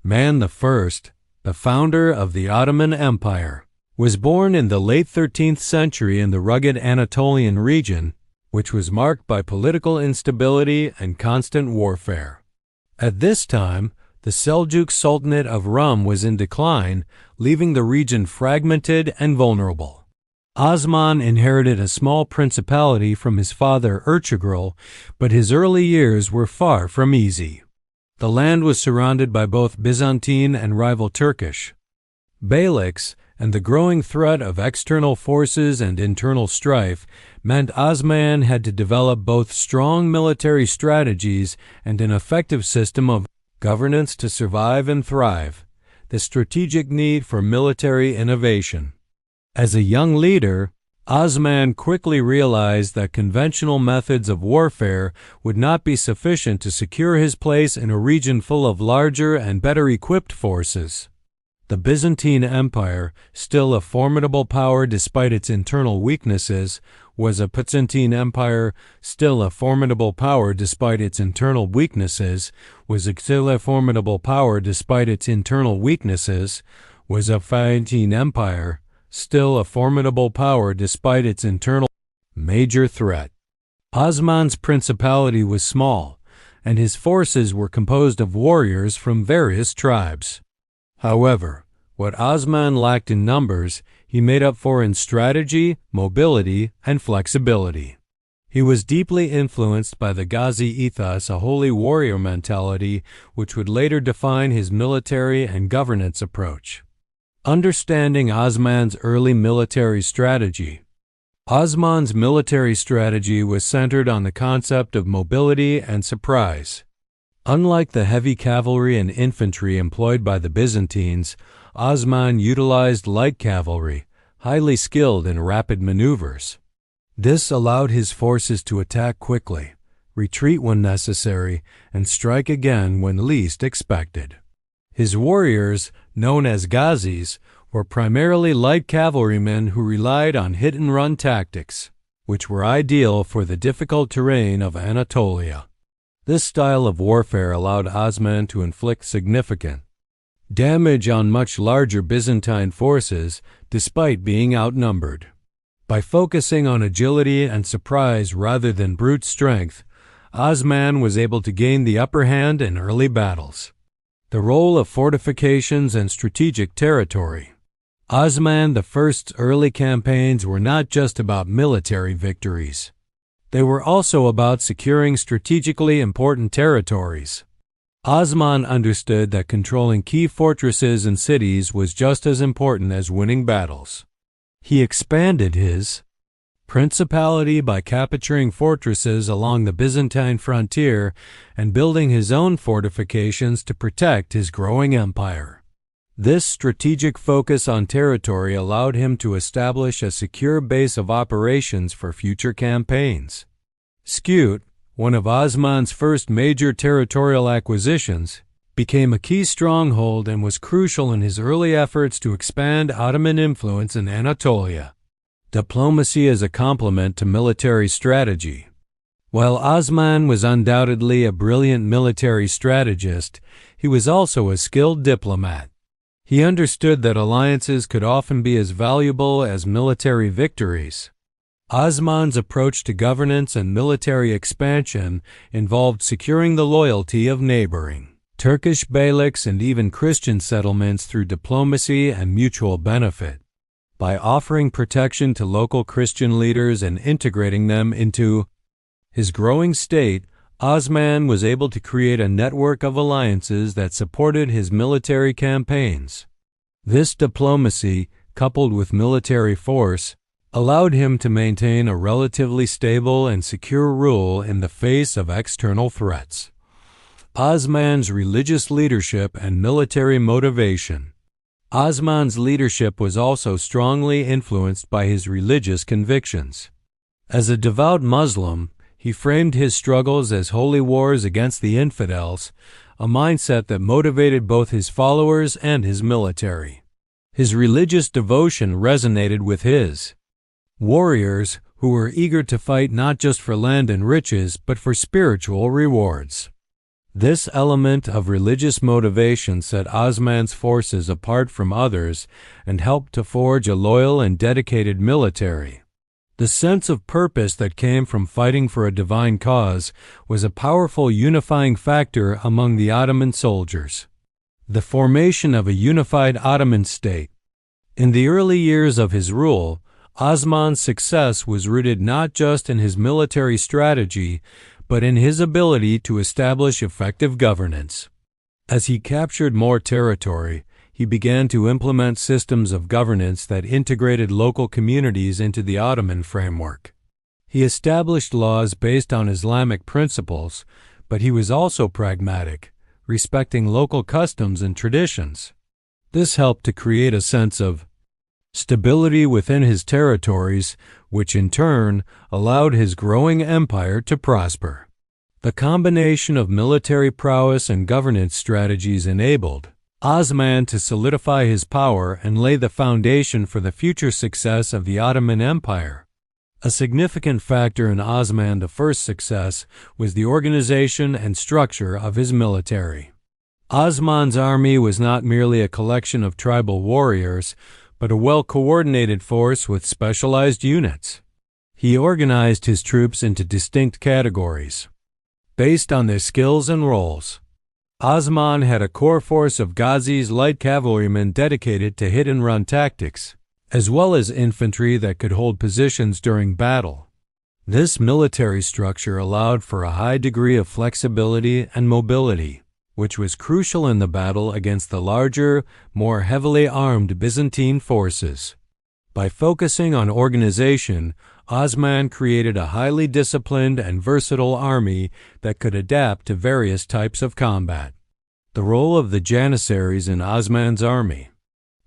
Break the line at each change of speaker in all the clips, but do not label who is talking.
Man I, the founder of the Ottoman Empire, was born in the late 13th century in the rugged Anatolian region, which was marked by political instability and constant warfare. At this time, the Seljuk Sultanate of Rum was in decline, leaving the region fragmented and vulnerable. Osman inherited a small principality from his father Ertugrul, but his early years were far from easy. The land was surrounded by both Byzantine and rival Turkish beyliks, and the growing threat of external forces and internal strife meant Osman had to develop both strong military strategies and an effective system of governance to survive and thrive, the strategic need for military innovation. As a young leader, Osman quickly realized that conventional methods of warfare would not be sufficient to secure his place in a region full of larger and better equipped forces. The Byzantine Empire, still a formidable power despite its internal weaknesses, was a Byzantine Empire, still a formidable power despite its internal weaknesses, was a still a formidable power despite its internal weaknesses, was a Byzantine Empire, still a formidable power despite its internal major threat. Osman's principality was small, and his forces were composed of warriors from various tribes. However, what Osman lacked in numbers, he made up for in strategy, mobility, and flexibility. He was deeply influenced by the Ghazi ethos, a holy warrior mentality, which would later define his military and governance approach. Understanding Osman's early military strategy. Osman's military strategy was centered on the concept of mobility and surprise. Unlike the heavy cavalry and infantry employed by the Byzantines, Osman utilized light cavalry, highly skilled in rapid maneuvers. This allowed his forces to attack quickly, retreat when necessary, and strike again when least expected. His warriors, known as Ghazis, were primarily light cavalrymen who relied on hit-and-run tactics, which were ideal for the difficult terrain of Anatolia. This style of warfare allowed Osman to inflict significant damage on much larger Byzantine forces despite being outnumbered. By focusing on agility and surprise rather than brute strength, Osman was able to gain the upper hand in early battles. The role of fortifications and strategic territory. Osman I's early campaigns were not just about military victories. They were also about securing strategically important territories. Osman understood that controlling key fortresses and cities was just as important as winning battles. He expanded his principality by capturing fortresses along the Byzantine frontier and building his own fortifications to protect his growing empire. This strategic focus on territory allowed him to establish a secure base of operations for future campaigns. Skut, one of Osman's first major territorial acquisitions, became a key stronghold and was crucial in his early efforts to expand Ottoman influence in Anatolia. Diplomacy as a complement to military strategy. While Osman was undoubtedly a brilliant military strategist, he was also a skilled diplomat. He understood that alliances could often be as valuable as military victories. Osman's approach to governance and military expansion involved securing the loyalty of neighboring Turkish beyliks and even Christian settlements through diplomacy and mutual benefit. By offering protection to local Christian leaders and integrating them into his growing state, Osman was able to create a network of alliances that supported his military campaigns. This diplomacy, coupled with military force, allowed him to maintain a relatively stable and secure rule in the face of external threats. Osman's religious leadership and military motivation. Osman's leadership was also strongly influenced by his religious convictions. As a devout Muslim, he framed his struggles as holy wars against the infidels, a mindset that motivated both his followers and his military. His religious devotion resonated with his warriors, who were eager to fight not just for land and riches, but for spiritual rewards. This element of religious motivation set Osman's forces apart from others and helped to forge a loyal and dedicated military. The sense of purpose that came from fighting for a divine cause was a powerful unifying factor among the Ottoman soldiers. The formation of a unified Ottoman state. In the early years of his rule, Osman's success was rooted not just in his military strategy, but in his ability to establish effective governance. As he captured more territory, he began to implement systems of governance that integrated local communities into the Ottoman framework. He established laws based on Islamic principles, but he was also pragmatic, respecting local customs and traditions. This helped to create a sense of stability within his territories, which in turn allowed his growing empire to prosper. The combination of military prowess and governance strategies enabled Osman to solidify his power and lay the foundation for the future success of the Ottoman Empire. A significant factor in Osman I's success was the organization and structure of his military. Osman's army was not merely a collection of tribal warriors, but a well-coordinated force with specialized units. He organized his troops into distinct categories, based on their skills and roles. Osman had a core force of Ghazis light cavalrymen dedicated to hit-and-run tactics, as well as infantry that could hold positions during battle. This military structure allowed for a high degree of flexibility and mobility, which was crucial in the battle against the larger, more heavily armed Byzantine forces. By focusing on organization, Osman created a highly disciplined and versatile army that could adapt to various types of combat. The role of the Janissaries in Osman's army.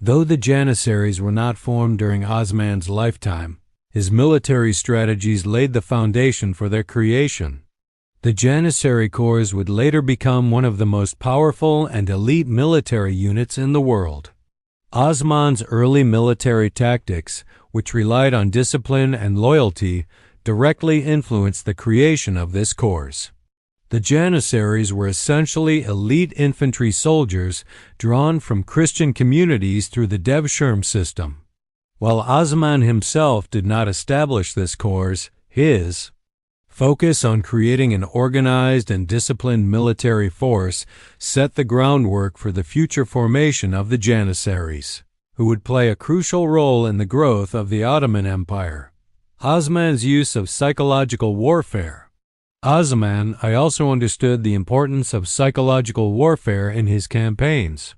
Though the Janissaries were not formed during Osman's lifetime, his military strategies laid the foundation for their creation. The Janissary Corps would later become one of the most powerful and elite military units in the world. Osman's early military tactics, which relied on discipline and loyalty, directly influenced the creation of this corps. The Janissaries were essentially elite infantry soldiers drawn from Christian communities through the Devshirme system. While Osman himself did not establish this corps, his focus on creating an organized and disciplined military force set the groundwork for the future formation of the Janissaries, who would play a crucial role in the growth of the Ottoman Empire. Osman's use of psychological warfare. Osman also understood the importance of psychological warfare in his campaigns.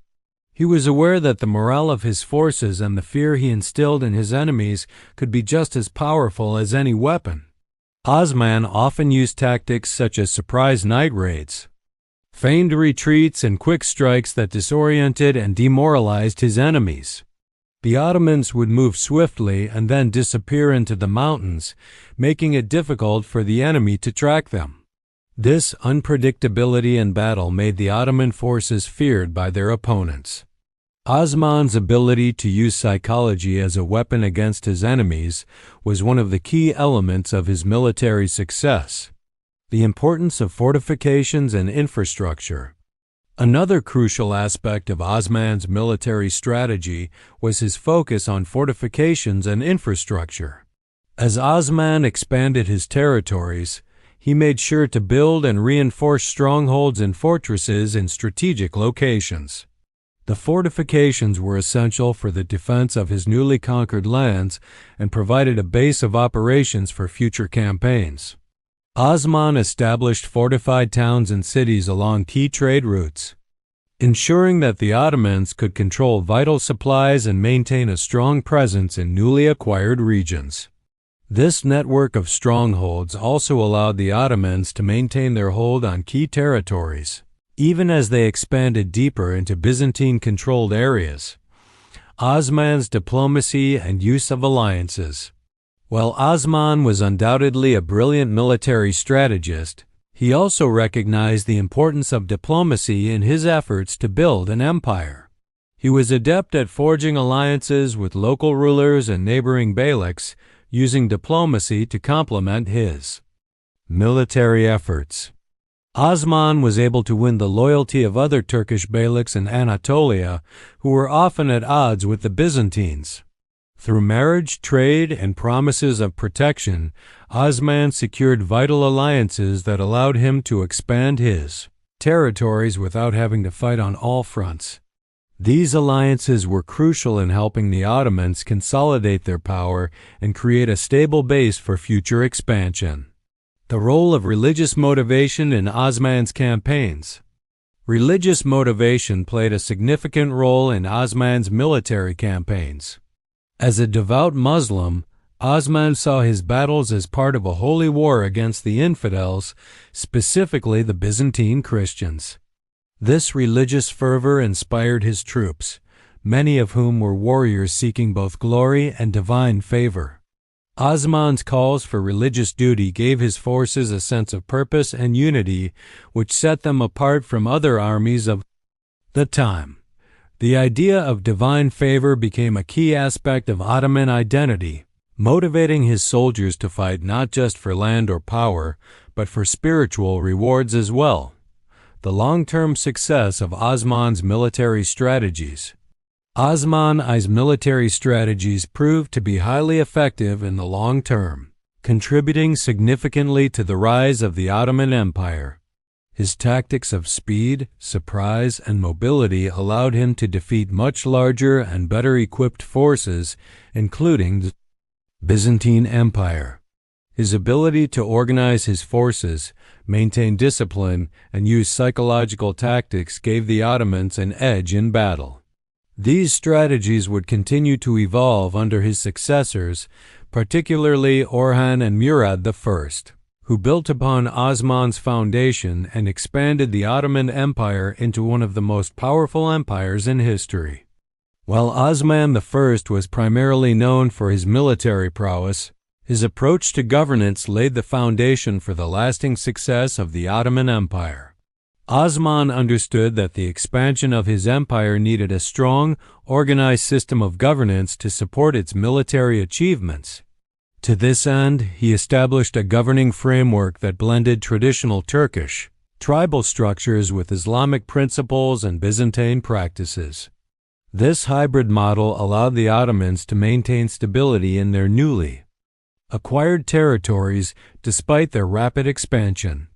He was aware that the morale of his forces and the fear he instilled in his enemies could be just as powerful as any weapon. Osman often used tactics such as surprise night raids, feigned retreats, and quick strikes that disoriented and demoralized his enemies. The Ottomans would move swiftly and then disappear into the mountains, making it difficult for the enemy to track them. This unpredictability in battle made the Ottoman forces feared by their opponents. Osman's ability to use psychology as a weapon against his enemies was one of the key elements of his military success. The importance of fortifications and infrastructure. Another crucial aspect of Osman's military strategy was his focus on fortifications and infrastructure. As Osman expanded his territories, he made sure to build and reinforce strongholds and fortresses in strategic locations. The fortifications were essential for the defense of his newly conquered lands and provided a base of operations for future campaigns. Osman established fortified towns and cities along key trade routes, ensuring that the Ottomans could control vital supplies and maintain a strong presence in newly acquired regions. This network of strongholds also allowed the Ottomans to maintain their hold on key territories, even as they expanded deeper into Byzantine-controlled areas. Osman's diplomacy and use of alliances. While Osman was undoubtedly a brilliant military strategist, he also recognized the importance of diplomacy in his efforts to build an empire. He was adept at forging alliances with local rulers and neighboring beyliks, using diplomacy to complement his military efforts. Osman was able to win the loyalty of other Turkish beyliks in Anatolia who were often at odds with the Byzantines. Through marriage, trade, and promises of protection, Osman secured vital alliances that allowed him to expand his territories without having to fight on all fronts. These alliances were crucial in helping the Ottomans consolidate their power and create a stable base for future expansion. The role of religious motivation in Osman's campaigns. Religious motivation played a significant role in Osman's military campaigns. As a devout Muslim, Osman saw his battles as part of a holy war against the infidels, specifically the Byzantine Christians. This religious fervor inspired his troops, many of whom were warriors seeking both glory and divine favor. Osman's calls for religious duty gave his forces a sense of purpose and unity, which set them apart from other armies of the time. The idea of divine favor became a key aspect of Ottoman identity, motivating his soldiers to fight not just for land or power, but for spiritual rewards as well. The long-term success of Osman's military strategies. Osman I's military strategies proved to be highly effective in the long term, contributing significantly to the rise of the Ottoman Empire. His tactics of speed, surprise, and mobility allowed him to defeat much larger and better equipped forces, including the Byzantine Empire. His ability to organize his forces, maintain discipline, and use psychological tactics gave the Ottomans an edge in battle. These strategies would continue to evolve under his successors, particularly Orhan and Murad I, who built upon Osman's foundation and expanded the Ottoman Empire into one of the most powerful empires in history. While Osman I was primarily known for his military prowess, his approach to governance laid the foundation for the lasting success of the Ottoman Empire. Osman understood that the expansion of his empire needed a strong, organized system of governance to support its military achievements. To this end, he established a governing framework that blended traditional Turkish, tribal structures with Islamic principles and Byzantine practices. This hybrid model allowed the Ottomans to maintain stability in their newly acquired territories despite their rapid expansion.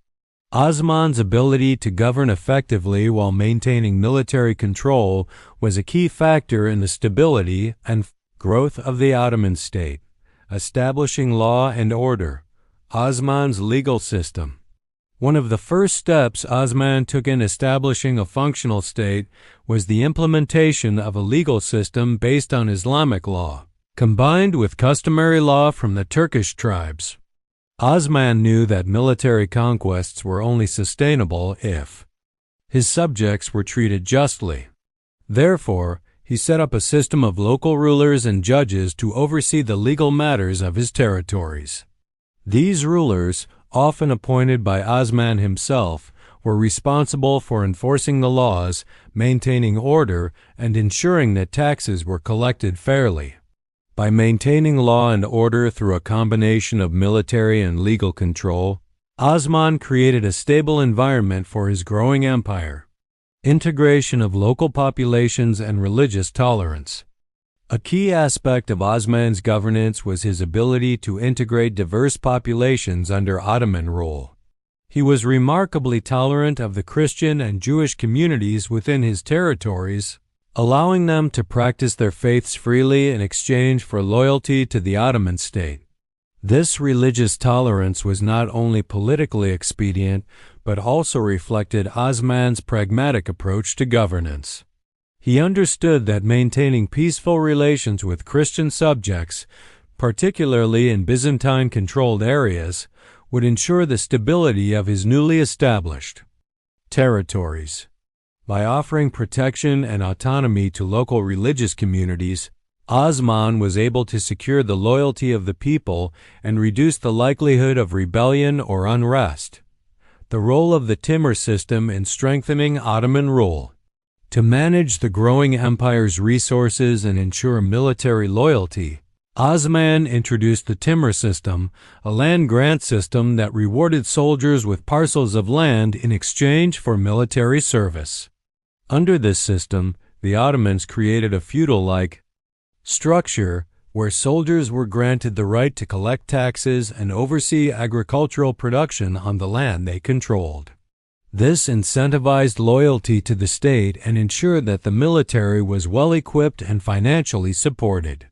Osman's ability to govern effectively while maintaining military control was a key factor in the stability and growth of the Ottoman state. Establishing law and order. Osman's legal system. One of the first steps Osman took in establishing a functional state was the implementation of a legal system based on Islamic law, combined with customary law from the Turkish tribes. Osman knew that military conquests were only sustainable if his subjects were treated justly. Therefore, he set up a system of local rulers and judges to oversee the legal matters of his territories. These rulers, often appointed by Osman himself, were responsible for enforcing the laws, maintaining order, and ensuring that taxes were collected fairly. By maintaining law and order through a combination of military and legal control, Osman created a stable environment for his growing empire. Integration of local populations and religious tolerance. A key aspect of Osman's governance was his ability to integrate diverse populations under Ottoman rule. He was remarkably tolerant of the Christian and Jewish communities within his territories, allowing them to practice their faiths freely in exchange for loyalty to the Ottoman state. This religious tolerance was not only politically expedient, but also reflected Osman's pragmatic approach to governance. He understood that maintaining peaceful relations with Christian subjects, particularly in Byzantine-controlled areas, would ensure the stability of his newly established territories. By offering protection and autonomy to local religious communities, Osman was able to secure the loyalty of the people and reduce the likelihood of rebellion or unrest. The role of the Timur system in strengthening Ottoman rule. To manage the growing empire's resources and ensure military loyalty, Osman introduced the timur system, a land grant system that rewarded soldiers with parcels of land in exchange for military service. Under this system, the Ottomans created a feudal-like structure where soldiers were granted the right to collect taxes and oversee agricultural production on the land they controlled. This incentivized loyalty to the state and ensured that the military was well-equipped and financially supported.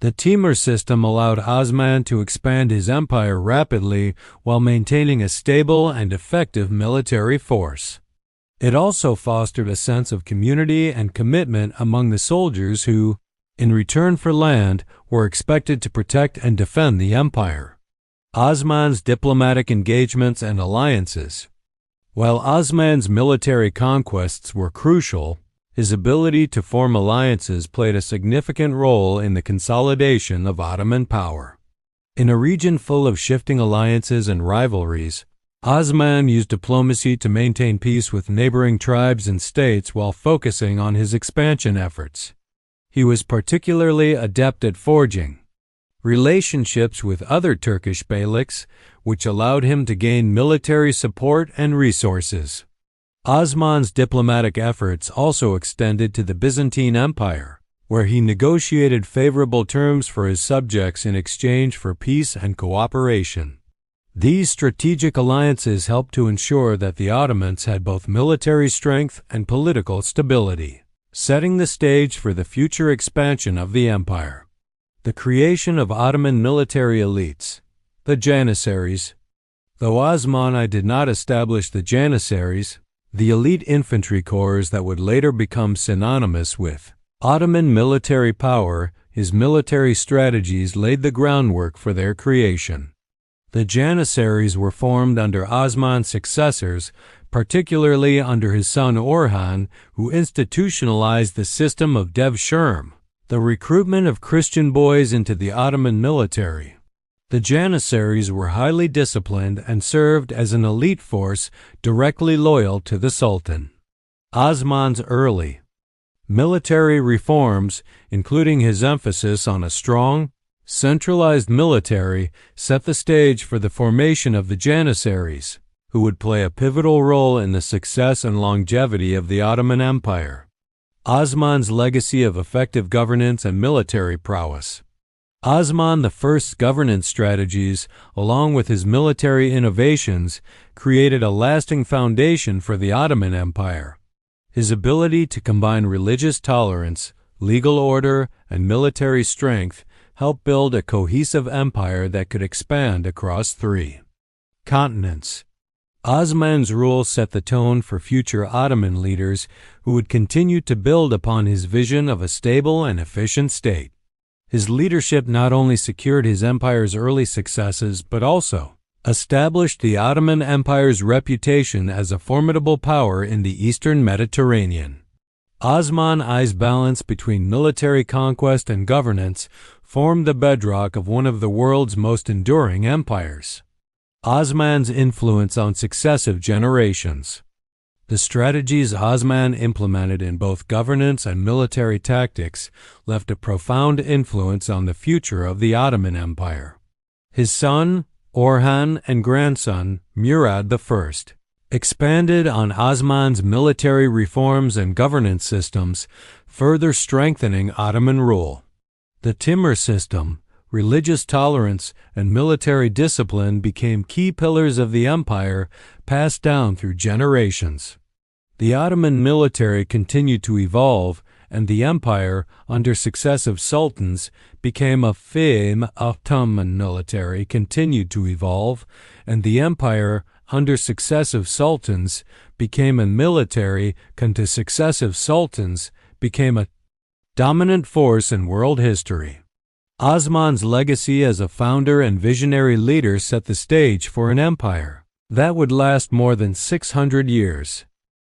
The Timur system allowed Osman to expand his empire rapidly while maintaining a stable and effective military force. It also fostered a sense of community and commitment among the soldiers who, in return for land, were expected to protect and defend the empire. Osman's diplomatic engagements and alliances. While Osman's military conquests were crucial, his ability to form alliances played a significant role in the consolidation of Ottoman power. In a region full of shifting alliances and rivalries, Osman used diplomacy to maintain peace with neighboring tribes and states while focusing on his expansion efforts. He was particularly adept at forging relationships with other Turkish beyliks, which allowed him to gain military support and resources. Osman's diplomatic efforts also extended to the Byzantine Empire, where he negotiated favorable terms for his subjects in exchange for peace and cooperation. These strategic alliances helped to ensure that the Ottomans had both military strength and political stability, setting the stage for the future expansion of the empire. The creation of Ottoman military elites, the Janissaries. Though Osman I did not establish the Janissaries, the elite infantry corps that would later become synonymous with Ottoman military power, his military strategies laid the groundwork for their creation. The Janissaries were formed under Osman's successors, particularly under his son Orhan, who institutionalized the system of devshirme, the recruitment of Christian boys into the Ottoman military. The Janissaries were highly disciplined and served as an elite force directly loyal to the Sultan. Osman's early military reforms, including his emphasis on a strong, centralized military, set the stage for the formation of the Janissaries, who would play a pivotal role in the success and longevity of the Ottoman Empire. Osman's legacy of effective governance and military prowess. Osman I's governance strategies, along with his military innovations, created a lasting foundation for the Ottoman Empire. His ability to combine religious tolerance, legal order, and military strength helped build a cohesive empire that could expand across 3 continents. Osman's rule set the tone for future Ottoman leaders who would continue to build upon his vision of a stable and efficient state. His leadership not only secured his empire's early successes but also established the Ottoman Empire's reputation as a formidable power in the Eastern Mediterranean. Osman I's balance between military conquest and governance formed the bedrock of one of the world's most enduring empires. Osman's influence on successive generations. The strategies Osman implemented in both governance and military tactics left a profound influence on the future of the Ottoman Empire. His son, Orhan, and grandson, Murad I, expanded on Osman's military reforms and governance systems, further strengthening Ottoman rule. The Timur system, religious tolerance, and military discipline became key pillars of the empire, passed down through generations. The Ottoman military continued to evolve, and the empire, under successive sultans, became a Ottoman military continued to evolve, and the empire, under successive sultans, became a military, to successive sultans, became a dominant force in world history. Osman's legacy as a founder and visionary leader set the stage for an empire that would last more than 600 years.